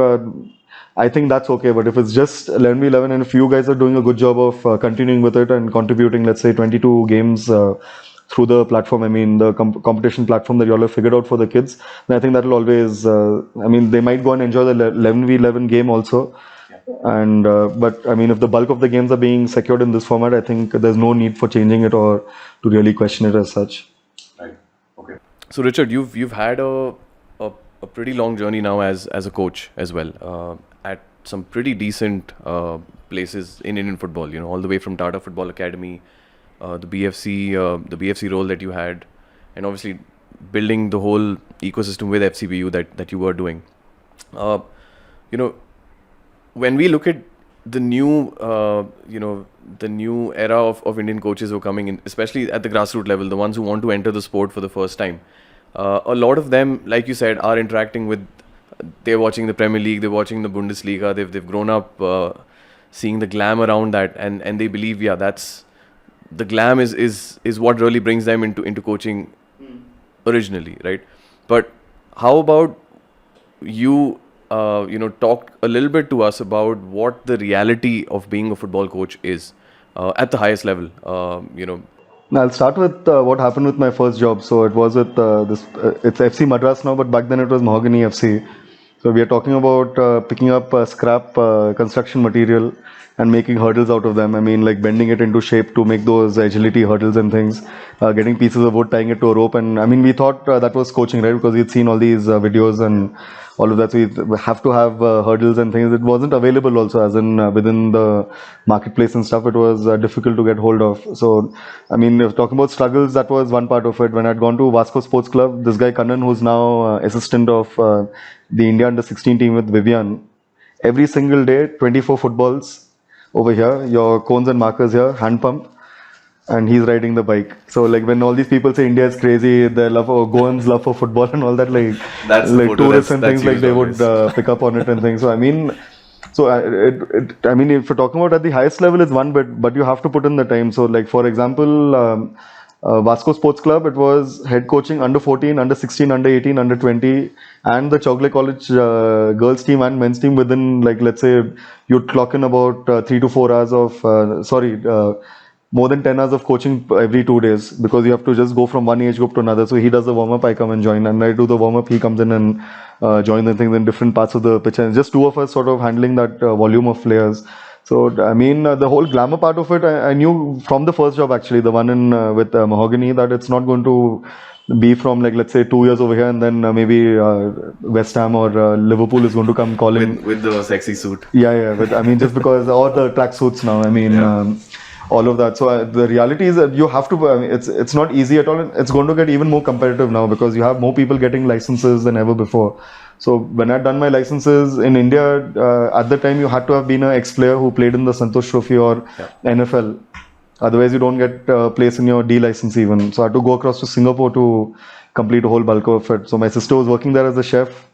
I think that's okay. But if it's just 11v11 and if you guys are doing a good job of continuing with it and contributing, let's say 22 games through the platform, I mean the competition platform that you all have figured out for the kids, then I think that will always, they might go and enjoy the 11v11 game also. And but I mean, if the bulk of the games are being secured in this format, I think there's no need for changing it or to really question it as such. Right. Okay. So Richard, you've had a pretty long journey now as a coach as well, at some pretty decent places in Indian football. You know, all the way from Tata Football Academy, the BFC role that you had, and obviously building the whole ecosystem with FCBU that you were doing. When we look at the new, the new era of Indian coaches who are coming in, especially at the grassroots level, the ones who want to enter the sport for the first time, a lot of them, like you said, are interacting with. They're watching the Premier League, they're watching the Bundesliga. They've grown up seeing the glam around that, and they believe, that's the glam is what really brings them into coaching originally, right? But how about you? Talk a little bit to us about what the reality of being a football coach is at the highest level. I'll start with what happened with my first job. So it was with it's FC Madras now, but back then it was Mahogany FC. So we are talking about picking up scrap construction material and making hurdles out of them. I mean, like bending it into shape to make those agility hurdles and things, getting pieces of wood, tying it to a rope. And I mean, we thought that was coaching, right? Because we'd seen all these videos and all of that. So we have to have hurdles and things. It wasn't available also, as in within the marketplace and stuff. It was difficult to get hold of. So, I mean, if talking about struggles, that was one part of it. When I'd gone to Vasco Sports Club, this guy Kannan, who's now assistant of the India under-16 team with Vivian, every single day, 24 footballs over here, your cones and markers here, hand pump, and he's riding the bike. So like when all these people say India is crazy, their love for Goans love for football and all that, like that's like tourists and things, like they would pick up on it and things. So I mean, if you're talking about at the highest level, it's one bit, but you have to put in the time. So like for example, Vasco Sports Club, it was head coaching under 14, under 16, under 18, under 20, and the Chowghle College girls team and men's team within, like, let's say you'd clock in about 3 to 4 hours of, more than 10 hours of coaching every 2 days, because you have to just go from one age group to another. So he does the warm-up, I come and join, and I do the warm-up, he comes in and join the things in different parts of the pitch, and just two of us sort of handling that volume of players. So, I mean, the whole glamour part of it, I knew from the first job, actually, the one in with Mahogany, that it's not going to be from, like, let's say 2 years over here and then maybe West Ham or Liverpool is going to come calling. With the sexy suit. Yeah. But, I mean, just because, or the track suits now, I mean, all of that. So the reality is that you have to, it's not easy at all. It's going to get even more competitive now because you have more people getting licenses than ever before. So when I'd done my licenses in India, at the time you had to have been an ex-player who played in the Santosh Trophy or NFL. Otherwise you don't get a place in your D license even. So I had to go across to Singapore to complete a whole bulk of it. So my sister was working there as a chef.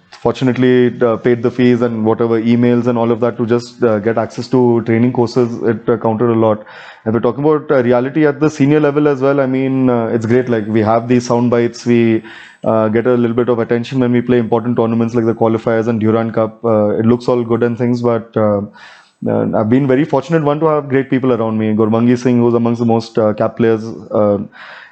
Fortunately, it paid the fees and whatever emails and all of that to just get access to training courses. It counted a lot. And we're talking about reality at the senior level as well. I mean, it's great. Like we have these sound bites. We get a little bit of attention when we play important tournaments like the qualifiers and Durand Cup. It looks all good and things, but I've been very fortunate one to have great people around me. Gurmangi Singh, who's amongst the most capped players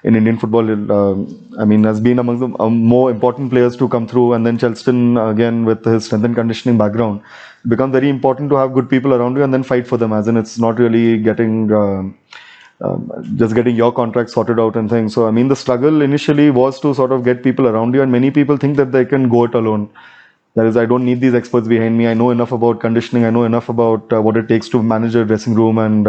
in Indian football, has been among the more important players to come through. And then Chelston, again, with his strength and conditioning background, it becomes very important to have good people around you and then fight for them, as in it's not really getting just getting your contract sorted out and things. So, I mean, the struggle initially was to sort of get people around you, and many people think that they can go it alone. That is, I don't need these experts behind me. I know enough about conditioning. I know enough about what it takes to manage a dressing room, and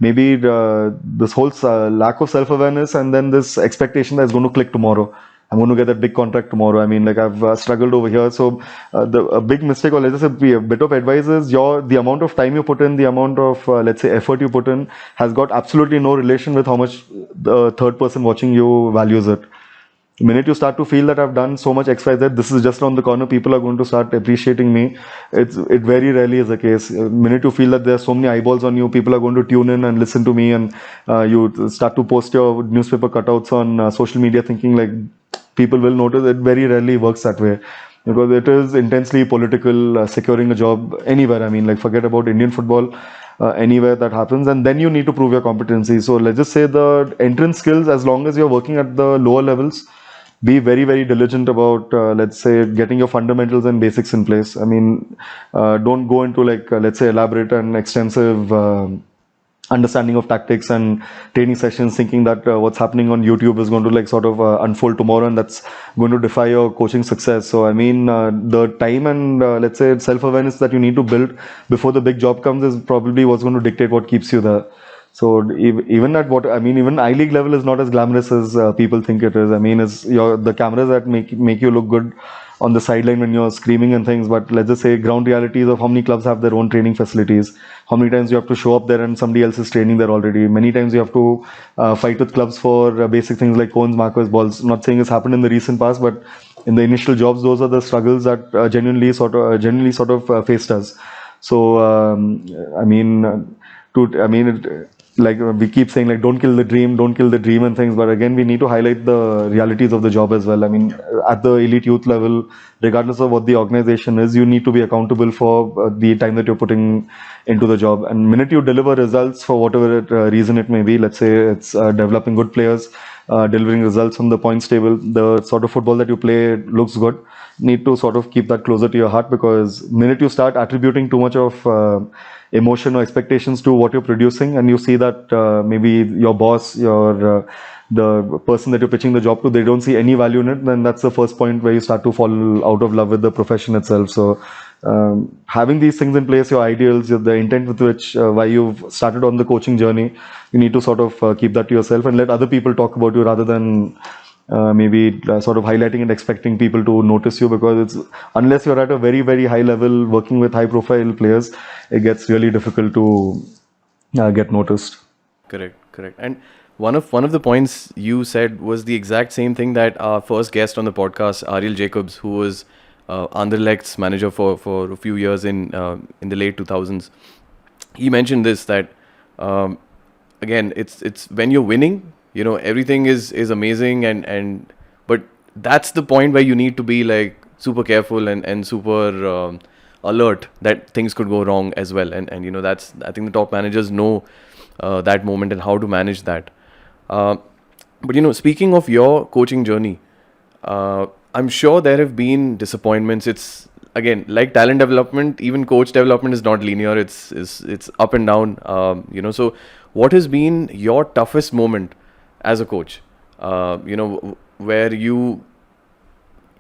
maybe this whole lack of self-awareness and then this expectation that it's going to click tomorrow. I'm going to get that big contract tomorrow. I mean, like I've struggled over here. So a big mistake, or let's just say a bit of advice is the amount of time you put in, the amount of let's say effort you put in has got absolutely no relation with how much the third person watching you values it. The minute you start to feel that I've done so much XYZ, this is just around the corner, people are going to start appreciating me. It very rarely is the case. The minute you feel that there's so many eyeballs on you, people are going to tune in and listen to me, and you start to post your newspaper cutouts on social media thinking like people will notice. It very rarely works that way, because it is intensely political, securing a job anywhere. I mean, like forget about Indian football. Anywhere that happens, and then you need to prove your competency. So let's just say the entrance skills, as long as you're working at the lower levels, be very, very diligent about, let's say, getting your fundamentals and basics in place. I mean, don't go into like, let's say, elaborate and extensive understanding of tactics and training sessions thinking that what's happening on YouTube is going to like sort of unfold tomorrow, and that's going to defy your coaching success. So I mean, the time and let's say self-awareness that you need to build before the big job comes is probably what's going to dictate what keeps you there. So even at what I mean, even I-League level is not as glamorous as people think it is. I mean, it's the cameras that make you look good on the sideline when you're screaming and things, but let's just say ground realities of how many clubs have their own training facilities, how many times you have to show up there and somebody else is training there already. Many times you have to fight with clubs for basic things like cones, markers, balls. Not saying it's happened in the recent past, but in the initial jobs, those are the struggles that genuinely sort of faced us. So I mean, like we keep saying like don't kill the dream and things, but again we need to highlight the realities of the job as well. I mean, at the elite youth level, regardless of what the organization is, you need to be accountable for the time that you're putting into the job. And minute you deliver results for whatever reason it may be, let's say it's developing good players, delivering results on the points table, the sort of football that you play looks good, need to sort of keep that closer to your heart, because minute you start attributing too much of emotion or expectations to what you're producing, and you see that maybe your boss, the person that you're pitching the job to, they don't see any value in it, then that's the first point where you start to fall out of love with the profession itself. So having these things in place, your ideals, the intent with which why you've started on the coaching journey, you need to sort of keep that to yourself and let other people talk about you rather than maybe sort of highlighting and expecting people to notice you, because it's unless you're at a very, very high level working with high profile players, it gets really difficult to get noticed. Correct. And one of the points you said was the exact same thing that our first guest on the podcast, Ariel Jacobs, who was Anderlecht's manager for a few years in the late 2000s, he mentioned this, that again, it's when you're winning, you know, everything is amazing, and but that's the point where you need to be like super careful and super alert that things could go wrong as well, and you know, that's, I think the top managers know that moment and how to manage that. But you know, speaking of your coaching journey, I'm sure there have been disappointments. It's again like talent development, even coach development is not linear. It's up and down. You know, so what has been your toughest moment as a coach? You know, where you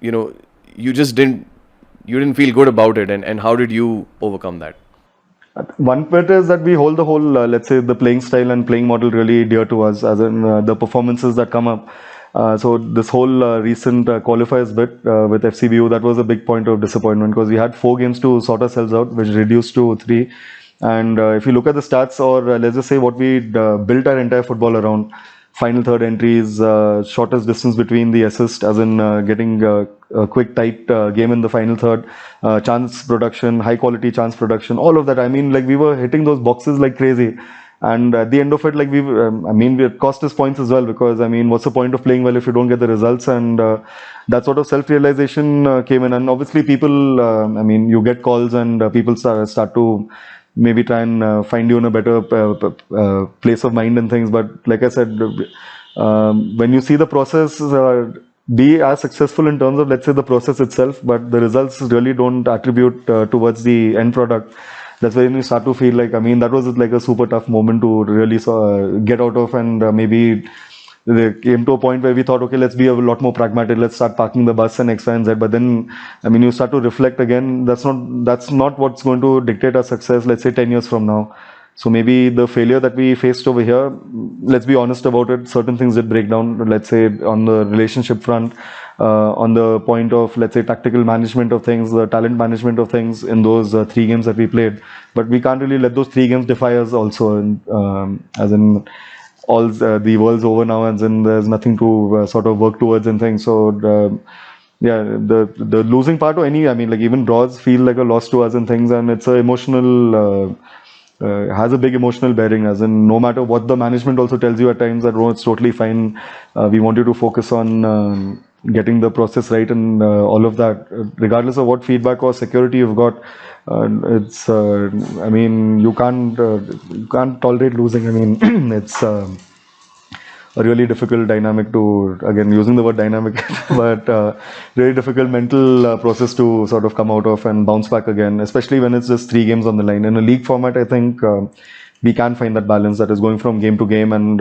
just didn't feel good about it, and how did you overcome that? One bit is that we hold the whole, let's say, the playing style and playing model really dear to us, as in the performances that come up. So this whole recent qualifiers bit with FCBU, that was a big point of disappointment, because we had 4 games to sort ourselves out, which reduced to 3. And if you look at the stats, or let's just say what we built our entire football around, final third entries, shortest distance between the assist, as in getting a quick tight game in the final third, chance production, high quality chance production, all of that. I mean, like we were hitting those boxes like crazy. And at the end of it, like it cost us points as well, because I mean, what's the point of playing well if you don't get the results? And that sort of self-realization came in. And obviously people, I mean, you get calls and people start to maybe try and find you in a better place of mind and things. But like I said, when you see the process, be as successful in terms of, let's say, the process itself, but the results really don't attribute towards the end product. That's when you start to feel like, I mean, that was like a super tough moment to really get out of, and maybe they came to a point where we thought, okay, let's be a lot more pragmatic, let's start parking the bus and X, Y, and Z. But then, I mean, you start to reflect again, that's not what's going to dictate our success, let's say 10 years from now. So maybe the failure that we faced over here, let's be honest about it, certain things did break down, let's say on the relationship front, on the point of, let's say, tactical management of things, the talent management of things in those 3 games that we played. But we can't really let those 3 games defy us also, and, as in all the world's over now, and then there's nothing to sort of work towards and things. So yeah, the losing part or any, I mean, like even draws feel like a loss to us and things, and it's a emotional. Has a big emotional bearing, as in no matter what the management also tells you at times that, oh, it's totally fine, we want you to focus on getting the process right and all of that, regardless of what feedback or security you've got. It's I mean, you can't tolerate losing. I mean, it's a really difficult dynamic to, again, using the word dynamic, but really difficult mental process to sort of come out of and bounce back again, especially when it's just 3 games on the line. In a league format, I think we can find that balance that is going from game to game and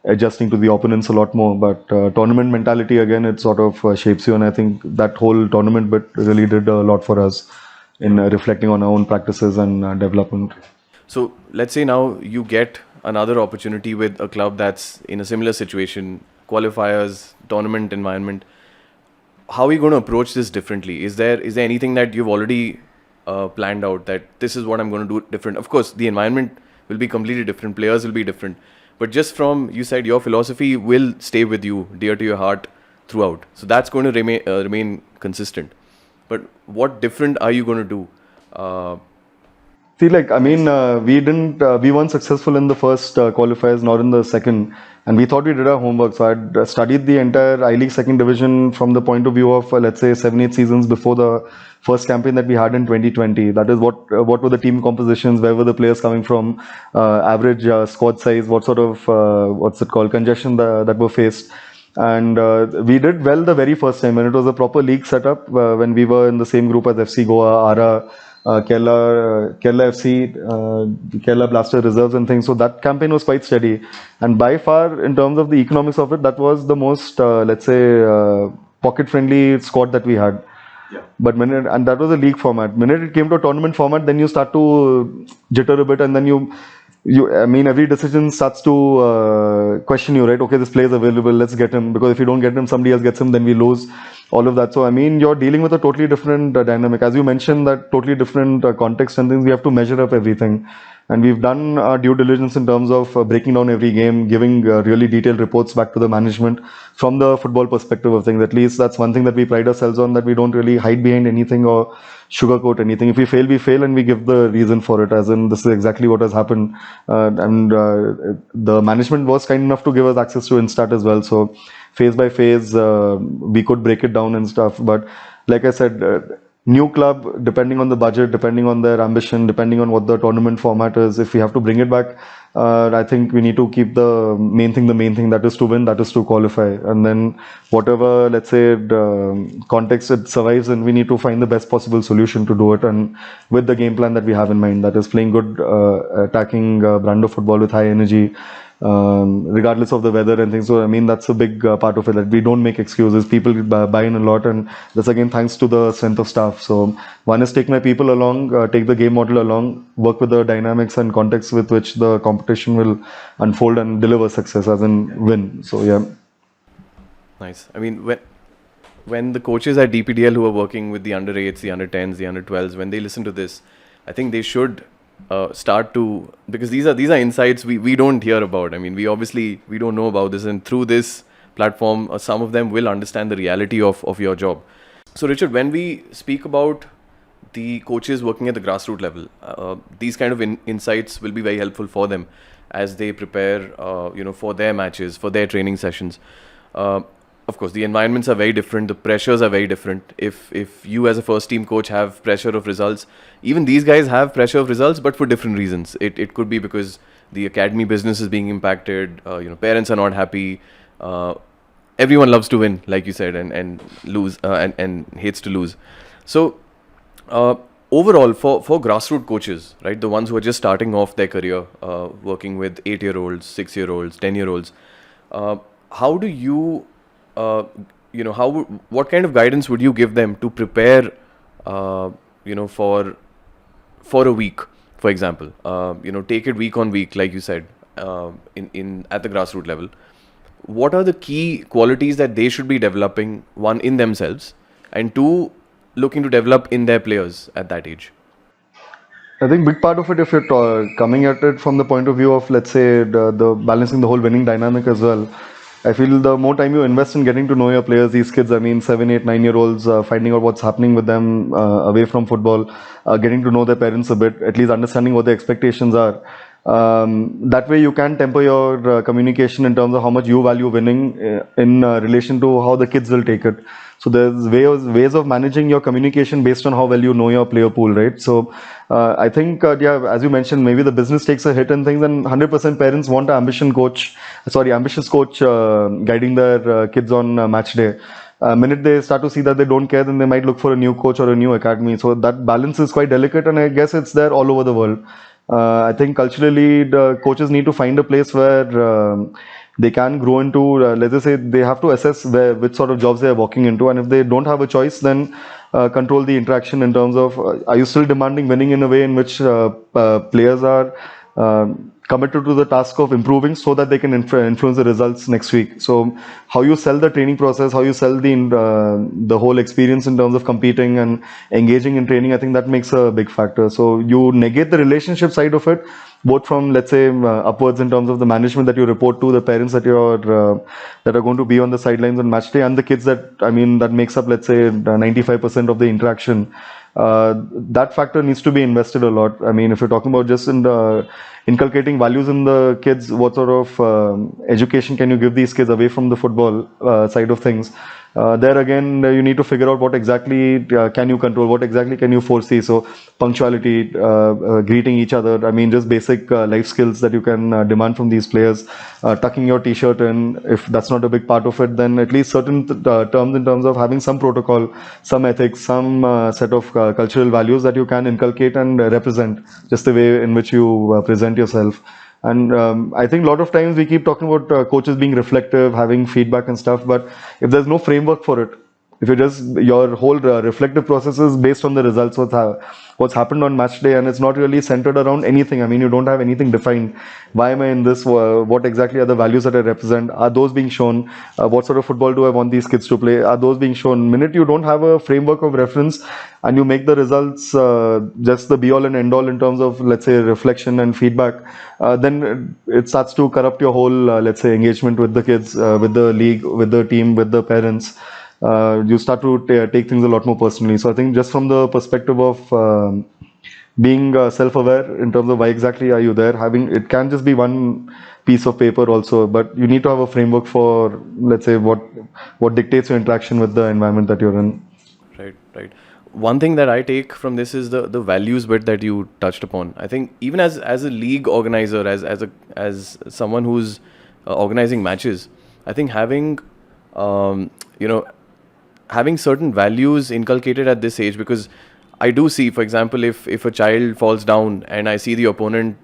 adjusting to the opponents a lot more. But tournament mentality, again, it sort of shapes you, and I think that whole tournament bit really did a lot for us in reflecting on our own practices and development. So let's say now you get another opportunity with a club that's in a similar situation, qualifiers, tournament environment. How are you going to approach this differently? Is there anything that you've already planned out that this is what I'm going to do different? Of course, the environment will be completely different, players will be different, but just from, you said your philosophy will stay with you, dear to your heart throughout. So that's going to remain consistent. But what different are you going to do? See, like, I mean, we weren't successful in the first qualifiers, nor in the second, and we thought we did our homework. So I'd studied the entire I League second division from the point of view of, let's say, 7-8 seasons before the first campaign that we had in 2020. That is what were the team compositions, where were the players coming from, average squad size, what sort of, what's it called, congestion that were faced. And we did well the very first time, and it was a proper league setup when we were in the same group as FC Goa, Ara, Kerala FC, Kerala Blaster reserves and things. So that campaign was quite steady, and by far, in terms of the economics of it, that was the most, let's say, pocket-friendly squad that we had. Yeah. But and that was a league format. Minute it came to a tournament format, then you start to jitter a bit, and then I mean, every decision starts to question you, right? Okay, this player is available, let's get him, because if you don't get him, somebody else gets him, then we lose. All of that. So, I mean, you're dealing with a totally different dynamic. As you mentioned, that totally different context and things, we have to measure up everything. And we've done our due diligence in terms of breaking down every game, giving really detailed reports back to the management from the football perspective of things. At least that's one thing that we pride ourselves on, that we don't really hide behind anything or sugarcoat anything. If we fail, we fail, and we give the reason for it, as in this is exactly what has happened. The management was kind enough to give us access to Instat as well. So phase by phase, we could break it down and stuff. But like I said, new club, depending on the budget, depending on their ambition, depending on what the tournament format is, if we have to bring it back, I think we need to keep the main thing, that is to win, that is to qualify. And then whatever, let's say, context it survives, and we need to find the best possible solution to do it. And with the game plan that we have in mind, that is playing good, attacking brand of football with high energy, regardless of the weather and things. So, I mean, that's a big part of it, that we don't make excuses. People buy in a lot, and that's again thanks to the strength of staff. So, one is take my people along, take the game model along, work with the dynamics and context with which the competition will unfold and deliver success, as in win. So, yeah. Nice. I mean, when the coaches at DPDL who are working with the under 8s, the under 10s, the under 12s, when they listen to this, I think they should start to, because these are insights we don't hear about. I mean, we don't know about this, and through this platform, some of them will understand the reality of your job. So, Richard, when we speak about the coaches working at the grassroots level, these kind of insights will be very helpful for them as they prepare, for their matches, for their training sessions. Of course, the environments are very different. The pressures are very different. If you as a first team coach have pressure of results, even these guys have pressure of results, but for different reasons. It could be because the academy business is being impacted. Parents are not happy. Everyone loves to win, like you said, and lose and hates to lose. So overall, for grassroots coaches, right, the ones who are just starting off their career, working with 8-year-olds, 6-year-olds, 10-year-olds, how do you what kind of guidance would you give them to prepare, for a week, for example, take it week on week, like you said, in at the grassroots level. What are the key qualities that they should be developing, one, in themselves, and two, looking to develop in their players at that age? I think big part of it, if you're coming at it from the point of view of, let's say, the balancing the whole winning dynamic as well. I feel the more time you invest in getting to know your players, these kids, I mean, 7, 8, 9 year olds, finding out what's happening with them away from football, getting to know their parents a bit, at least understanding what their expectations are. That way, you can temper your communication in terms of how much you value winning in relation to how the kids will take it. So there's ways of managing your communication based on how well you know your player pool, right? So I think, yeah, as you mentioned, maybe the business takes a hit and things, and 100% parents want an ambitious coach guiding their kids on match day. Minute they start to see that they don't care, then they might look for a new coach or a new academy. So that balance is quite delicate, and I guess it's there all over the world. I think culturally, the coaches need to find a place where they can grow into. Let's just say they have to assess which sort of jobs they are walking into, and if they don't have a choice, then control the interaction in terms of are you still demanding winning in a way in which players are committed to the task of improving so that they can influence the results next week. So how you sell the training process, how you sell the whole experience in terms of competing and engaging in training, I think that makes a big factor. So you negate the relationship side of it, both from, let's say, upwards in terms of the management that you report to, the parents that that are going to be on the sidelines on match day, and the kids that makes up, let's say, 95% of the interaction. That factor needs to be invested a lot. I mean, if you're talking about just in the inculcating values in the kids, what sort of education can you give these kids away from the football side of things? There again, you need to figure out what exactly can you control, what exactly can you foresee. So punctuality, greeting each other, I mean, just basic life skills that you can demand from these players. Tucking your t-shirt in, if that's not a big part of it, then at least certain terms in terms of having some protocol, some ethics, some set of cultural values that you can inculcate and represent, just the way in which you present yourself. And I think a lot of times we keep talking about coaches being reflective, having feedback and stuff, but if there's no framework for it, if you just, your whole reflective process is based on the results, what's happened on match day, and it's not really centered around anything. I mean, you don't have anything defined. Why am I in this? What exactly are the values that I represent? Are those being shown? What sort of football do I want these kids to play? Are those being shown? Minute you don't have a framework of reference and you make the results just the be all and end all in terms of, let's say, reflection and feedback, then it starts to corrupt your whole, let's say, engagement with the kids, with the league, with the team, with the parents. You start to take things a lot more personally. So I think just from the perspective of being self-aware in terms of why exactly are you there, it can just be one piece of paper also, but you need to have a framework for, let's say, what dictates your interaction with the environment that you're in. Right. One thing that I take from this is the values bit that you touched upon. I think even as a league organizer, as someone who's organizing matches, I think having having certain values inculcated at this age, because I do see, for example, if a child falls down and I see the opponent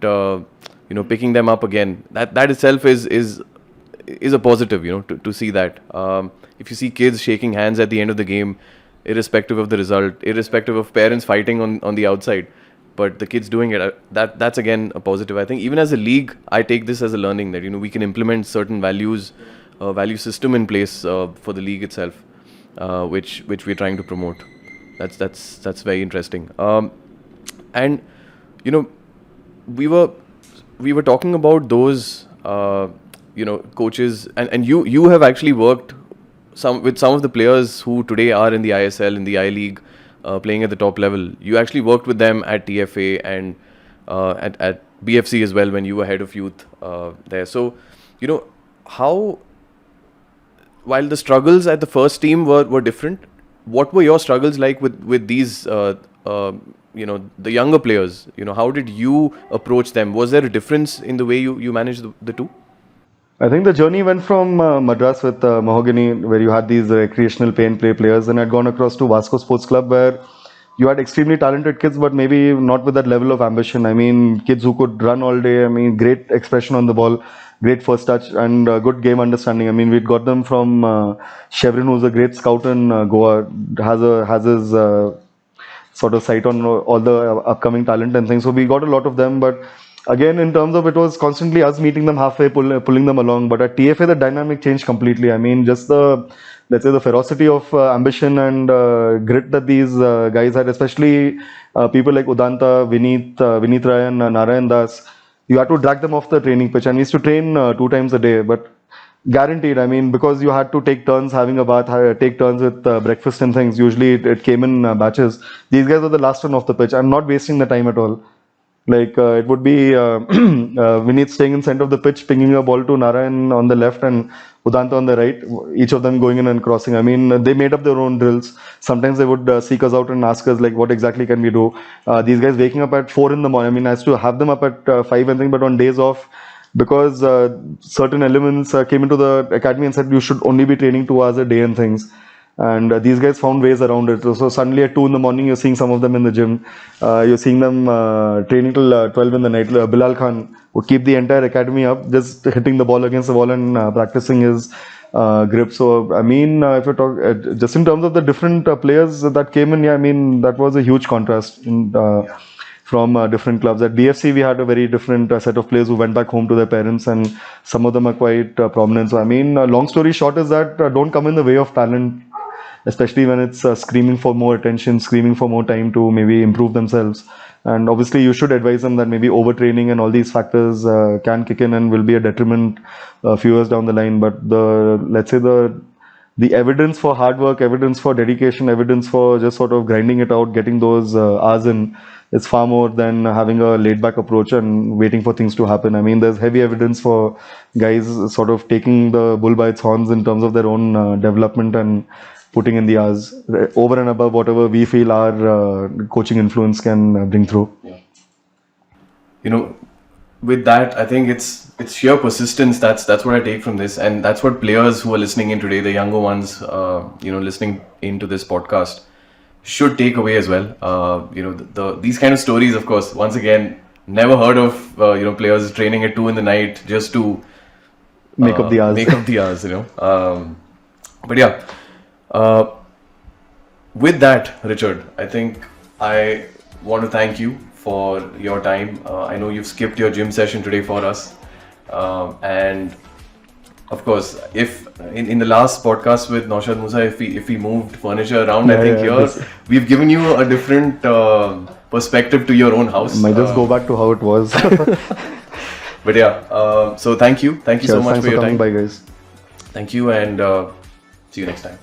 picking them up again, that itself is a positive, to see that. If you see kids shaking hands at the end of the game, irrespective of the result, irrespective of parents fighting on the outside, but the kids doing it, that's again a positive. I think even as a league, I take this as a learning that we can implement certain values, value system in place for the league itself, which we're trying to promote. That's very interesting. And we were talking about those coaches, and you have actually worked with some of the players who today are in the ISL, in the I League, playing at the top level. You actually worked with them at TFA and at BFC as well when you were head of youth there. So how, while the struggles at the first team were different, what were your struggles like with these the younger players? How did you approach them? Was there a difference in the way you managed the two? I think the journey went from Madras with Mahogany, where you had these recreational pay and play players, and I'd gone across to Vasco Sports Club, where you had extremely talented kids, but maybe not with that level of ambition. I mean, kids who could run all day. I mean, great expression on the ball, great first touch, and good game understanding. I mean, we'd got them from Chevron, who's a great scout in Goa, has his sort of sight on all the upcoming talent and things. So we got a lot of them, but again, in terms of it was constantly us meeting them halfway, pulling them along. But at TFA, the dynamic changed completely. I mean, just the, let's say, the ferocity of ambition and grit that these guys had, especially people like Udanta, Vineet Rai and Narayan Das. You had to drag them off the training pitch, and we used to train 2 times a day. But guaranteed, I mean, because you had to take turns having a bath, take turns with breakfast and things. Usually it came in batches. These guys were the last one off the pitch. I'm not wasting the time at all. Like it would be Vineet staying in center of the pitch, pinging a ball to Narayan on the left and Udanta on the right, each of them going in and crossing. I mean, they made up their own drills. Sometimes they would seek us out and ask us like, what exactly can we do? These guys waking up at 4 in the morning. I mean, I used to have them up at 5 and thing, but on days off, because certain elements came into the academy and said you should only be training 2 hours a day and things. And these guys found ways around it. So suddenly at 2 in the morning, you're seeing some of them in the gym. You're seeing them training till 12 in the night. Bilal Khan would keep the entire academy up, just hitting the ball against the wall and practicing his grip. So, I mean, if you talk just in terms of the different players that came in, yeah, I mean, that was a huge contrast from different clubs. At BFC, we had a very different set of players who went back home to their parents, and some of them are quite prominent. So, I mean, long story short is that don't come in the way of talent, especially when it's screaming for more attention, screaming for more time to maybe improve themselves. And obviously, you should advise them that maybe overtraining and all these factors can kick in and will be a detriment a few years down the line. But let's say the evidence for hard work, evidence for dedication, evidence for just sort of grinding it out, getting those hours in, is far more than having a laid back approach and waiting for things to happen. I mean, there's heavy evidence for guys sort of taking the bull by its horns in terms of their own development and putting in the hours over and above whatever we feel our coaching influence can bring through. Yeah. You know, with that, I think it's sheer persistence. That's what I take from this, and that's what players who are listening in today, the younger ones, listening into this podcast, should take away as well. These kind of stories, of course. Once again, never heard of players training at 2 in the night just to make up the hours. But yeah. With that, Richard, I think I want to thank you for your time. I know you've skipped your gym session today for us. And of course, if in the last podcast with Naushad Musa, if we moved furniture around, I think we've given you a different perspective to your own house. Might just go back to how it was. But yeah, so thank you so much for your time. Bye guys. Thank you, and see you next time.